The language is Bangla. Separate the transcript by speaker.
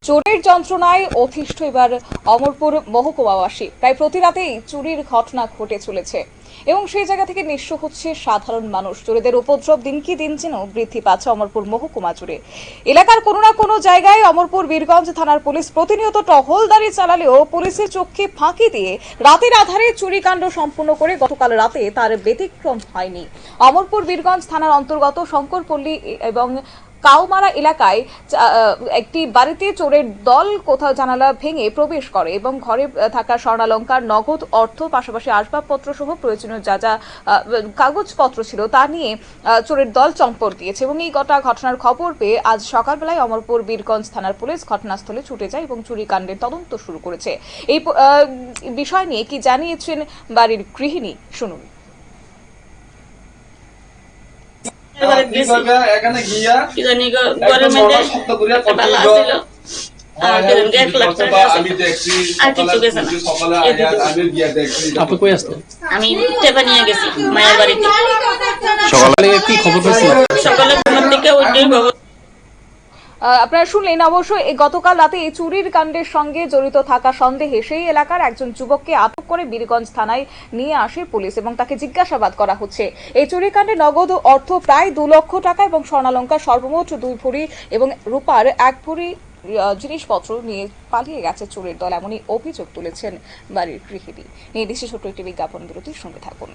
Speaker 1: চোরের যন্ত্রণায় অতিষ্ঠ এবার অমরপুর মহকুমাবাসী। প্রায় প্রতি রাতেই চুরির ঘটনা ঘটে চলেছে এবং সেই জায়গা থেকে নিঃস্ব হচ্ছে সাধারণ মানুষ। চোরেদের উপদ্রব দিনকে দিন যেন বৃদ্ধি পাচ্ছে অমরপুর মহকুমা জুড়ে। এলাকার কোনো না কোনো জায়গায় অমরপুর বীরগঞ্জ থানার পুলিশ প্রতিনিয়ত টহলদারি চালালেও পুলিশের চোখে ফাঁকি দিয়ে রাতের আধারে চুরিকাণ্ড সম্পূর্ণ করে গতকাল রাতে তার ব্যতিক্রম হয়নি। অমরপুর বীরগঞ্জ থানার অন্তর্গত শঙ্করপল্লী এবং কাউমারা এলাকায় একটি বাড়িতে চোরের দল কোথাও জানালা ভেঙে প্রবেশ করে এবং ঘরে থাকা স্বর্ণালংকার, নগদ অর্থ, পাশাপাশি আসবাবপত্র সহ প্রয়োজনীয় যা যা কাগজপত্র ছিল তা নিয়ে চোরের দল চম্পট দিয়েছে। এবং এই ঘটনার খবর পেয়ে আজ সকালবেলায় অমরপুর বীরগঞ্জ থানার পুলিশ ঘটনাস্থলে ছুটে যায় এবং চুরিকাণ্ডের তদন্ত শুরু করেছে। এই বিষয় নিয়ে কি জানিয়েছেন বাড়ির গৃহিণী, শুনুন।
Speaker 2: এখানে গিয়া কি জানি ঘরের মধ্যে একটা বালা ছিল আমি দেখছি সকালে আমি গিয়া দেখছি।
Speaker 3: আপনি কই আসলেন?
Speaker 2: আমি টেপা নিয়ে গেছি মায়ের বাড়িতে।
Speaker 3: সকালে কি খবর পেয়েছেন?
Speaker 2: সকালে ঘুমের থেকে ওইটাই খবর।
Speaker 1: আপনারা শুনলেন। অবশ্য গতকাল রাতে এই চুরির কাণ্ডের সঙ্গে জড়িত থাকা সন্দেহে সেই এলাকার একজন যুবককে আটক করে বীরগঞ্জ থানায় নিয়ে আসে পুলিশ এবং তাকে জিজ্ঞাসাবাদ করা হচ্ছে। এই চুরিকাণ্ডে নগদ অর্থ প্রায় 2 লক্ষ টাকা এবং স্বর্ণালংকার সর্বমোট 2 ভরি এবং রূপার 1 ভরি জিনিসপত্র নিয়ে পালিয়ে গেছে চোরের দল, এমনই অভিযোগ তুলেছেন বাড়ির গৃহিণী। নিয়ে দিচ্ছে ছোট্ট একটি বিজ্ঞাপন বিরতির সঙ্গে থাকুন।